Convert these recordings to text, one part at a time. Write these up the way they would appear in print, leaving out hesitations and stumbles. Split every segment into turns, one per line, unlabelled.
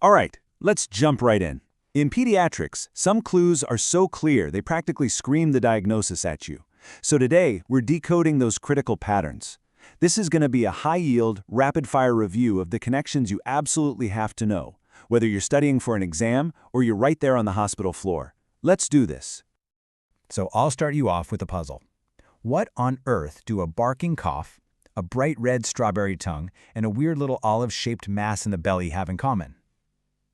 All right, let's jump right in. In pediatrics, some clues are so clear they practically scream the diagnosis at you. So today, we're decoding those critical patterns. This is going to be a high-yield, rapid-fire review of the connections you absolutely have to know, whether you're studying for an exam or you're right there on the hospital floor. Let's do this.
So I'll start you off with a puzzle. What on earth do a barking cough, a bright red strawberry tongue, and a weird little olive-shaped mass in the belly have in common?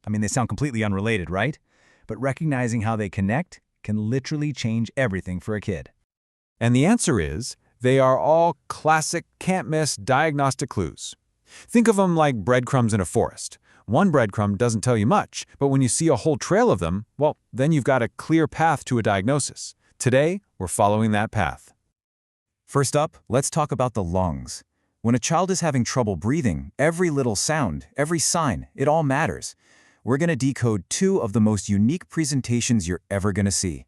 I mean, they sound completely unrelated, right? But recognizing how they connect can literally change everything for a kid.
And the answer is, they are all classic can't-miss diagnostic clues. Think of them like breadcrumbs in a forest. One breadcrumb doesn't tell you much, but when you see a whole trail of them, well, then you've got a clear path to a diagnosis. Today, we're following that path.
First up, let's talk about the lungs. When a child is having trouble breathing, every little sound, every sign, it all matters. We're going to decode two of the most unique presentations you're ever going to see.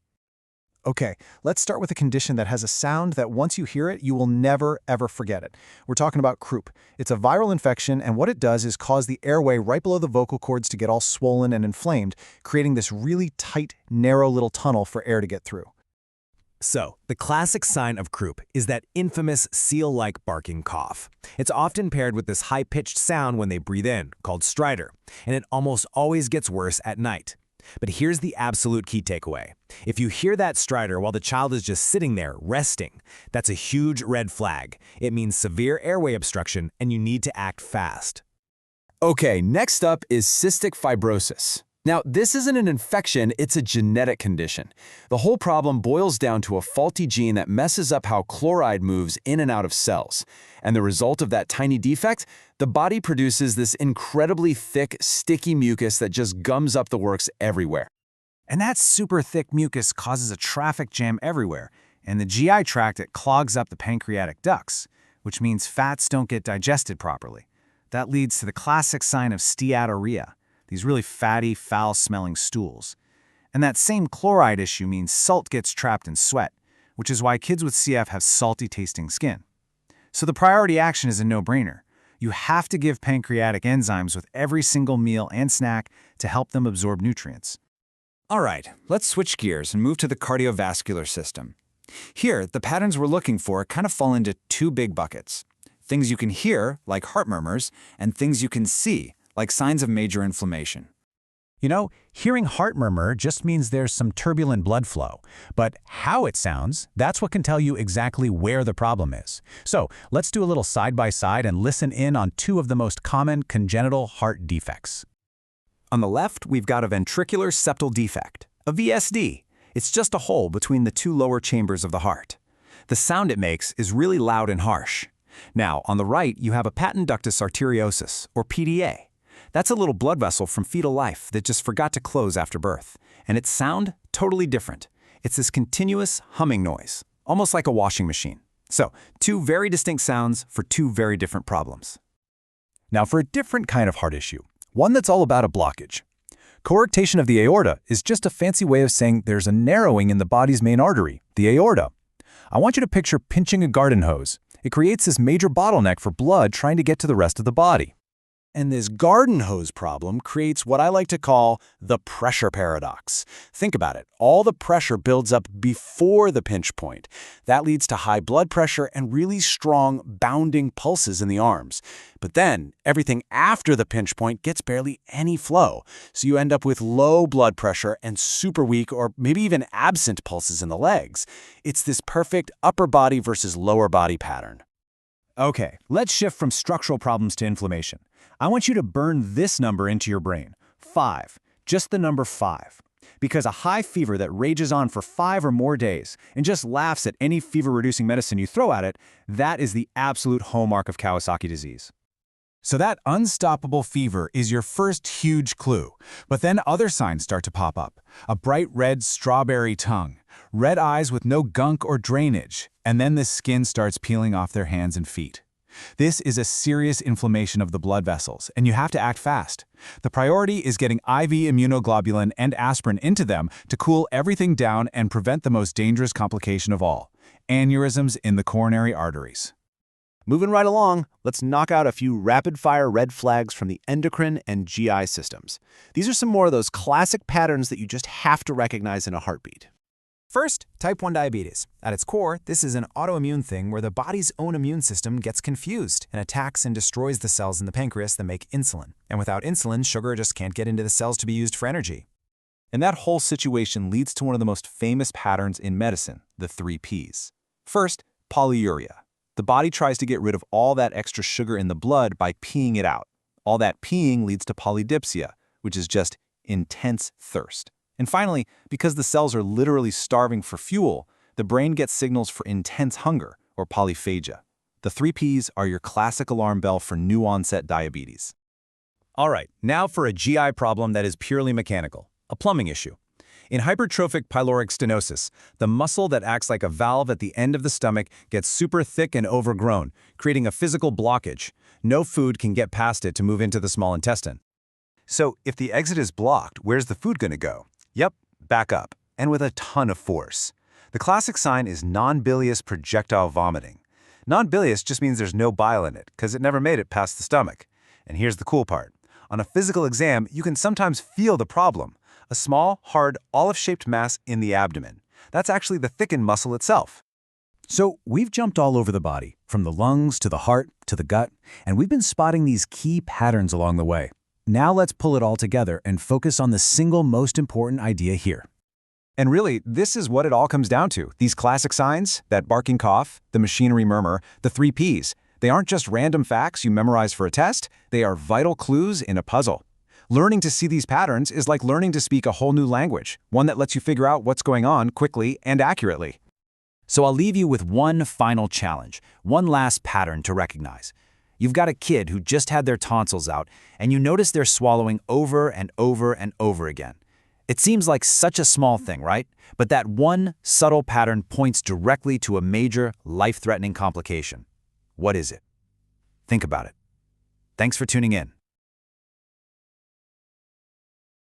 Okay, let's start with a condition that has a sound that once you hear it, you will never, ever forget it. We're talking about croup. It's a viral infection, and what it does is cause the airway right below the vocal cords to get all swollen and inflamed, creating this really tight, narrow little tunnel for air to get through.
So, the classic sign of croup is that infamous seal-like barking cough. It's often paired with this high-pitched sound when they breathe in, called stridor, and it almost always gets worse at night. But here's the absolute key takeaway. If you hear that stridor while the child is just sitting there, resting, that's a huge red flag. It means severe airway obstruction, and you need to act fast.
Okay, next up is cystic fibrosis. Now, this isn't an infection, it's a genetic condition. The whole problem boils down to a faulty gene that messes up how chloride moves in and out of cells. And the result of that tiny defect? The body produces this incredibly thick, sticky mucus that just gums up the works everywhere.
And that super thick mucus causes a traffic jam everywhere. In the GI tract, it clogs up the pancreatic ducts, which means fats don't get digested properly. That leads to the classic sign of steatorrhea. These really fatty, foul-smelling stools. And that same chloride issue means salt gets trapped in sweat, which is why kids with CF have salty-tasting skin. So the priority action is a no-brainer. You have to give pancreatic enzymes with every single meal and snack to help them absorb nutrients.
All right, let's switch gears and move to the cardiovascular system. Here, the patterns we're looking for kind of fall into two big buckets. Things you can hear, like heart murmurs, and things you can see, like signs of major inflammation.
You know, hearing heart murmur just means there's some turbulent blood flow. But how it sounds, that's what can tell you exactly where the problem is. So let's do a little side-by-side and listen in on two of the most common congenital heart defects.
On the left, we've got a ventricular septal defect, a VSD. It's just a hole between the two lower chambers of the heart. The sound it makes is really loud and harsh. Now, on the right, you have a patent ductus arteriosus, or PDA. That's a little blood vessel from fetal life that just forgot to close after birth. And its sound, totally different. It's this continuous humming noise, almost like a washing machine. So, two very distinct sounds for two very different problems.
Now for a different kind of heart issue, one that's all about a blockage. Coarctation of the aorta is just a fancy way of saying there's a narrowing in the body's main artery, the aorta. I want you to picture pinching a garden hose. It creates this major bottleneck for blood trying to get to the rest of the body.
And this garden hose problem creates what I like to call the pressure paradox. Think about it. All the pressure builds up before the pinch point. That leads to high blood pressure and really strong bounding pulses in the arms. But then everything after the pinch point gets barely any flow. So you end up with low blood pressure and super weak or maybe even absent pulses in the legs. It's this perfect upper body versus lower body pattern.
Okay, let's shift from structural problems to inflammation. I want you to burn this number into your brain, 5, just the number 5. Because a high fever that rages on for 5 or more days and just laughs at any fever-reducing medicine you throw at it, that is the absolute hallmark of Kawasaki disease. So that unstoppable fever is your first huge clue. But then other signs start to pop up. A bright red strawberry tongue, red eyes with no gunk or drainage, and then the skin starts peeling off their hands and feet. This is a serious inflammation of the blood vessels, and you have to act fast. The priority is getting IV immunoglobulin and aspirin into them to cool everything down and prevent the most dangerous complication of all, aneurysms in the coronary arteries.
Moving right along, let's knock out a few rapid-fire red flags from the endocrine and GI systems. These are some more of those classic patterns that you just have to recognize in a heartbeat.
First, type 1 diabetes. At its core, this is an autoimmune thing where the body's own immune system gets confused and attacks and destroys the cells in the pancreas that make insulin. And without insulin, sugar just can't get into the cells to be used for energy.
And that whole situation leads to one of the most famous patterns in medicine, the 3 Ps. First, polyuria. The body tries to get rid of all that extra sugar in the blood by peeing it out. All that peeing leads to polydipsia, which is just intense thirst. And finally, because the cells are literally starving for fuel, the brain gets signals for intense hunger, or polyphagia. The 3 Ps are your classic alarm bell for new-onset diabetes.
All right, now for a GI problem that is purely mechanical, a plumbing issue. In hypertrophic pyloric stenosis, the muscle that acts like a valve at the end of the stomach gets super thick and overgrown, creating a physical blockage. No food can get past it to move into the small intestine.
So if the exit is blocked, where's the food going to go? Yep, back up, and with a ton of force. The classic sign is non-bilious projectile vomiting. Non-bilious just means there's no bile in it, because it never made it past the stomach. And here's the cool part. On a physical exam, you can sometimes feel the problem. A small, hard, olive-shaped mass in the abdomen. That's actually the thickened muscle itself.
So we've jumped all over the body, from the lungs to the heart to the gut, and we've been spotting these key patterns along the way. Now let's pull it all together and focus on the single most important idea here.
And really, this is what it all comes down to. These classic signs, that barking cough, the machinery murmur, the 3 Ps, they aren't just random facts you memorize for a test, they are vital clues in a puzzle. Learning to see these patterns is like learning to speak a whole new language, one that lets you figure out what's going on quickly and accurately.
So I'll leave you with one final challenge, one last pattern to recognize. You've got a kid who just had their tonsils out, and you notice they're swallowing over and over and over again. It seems like such a small thing, right? But that one subtle pattern points directly to a major, life-threatening complication. What is it? Think about it. Thanks for tuning in.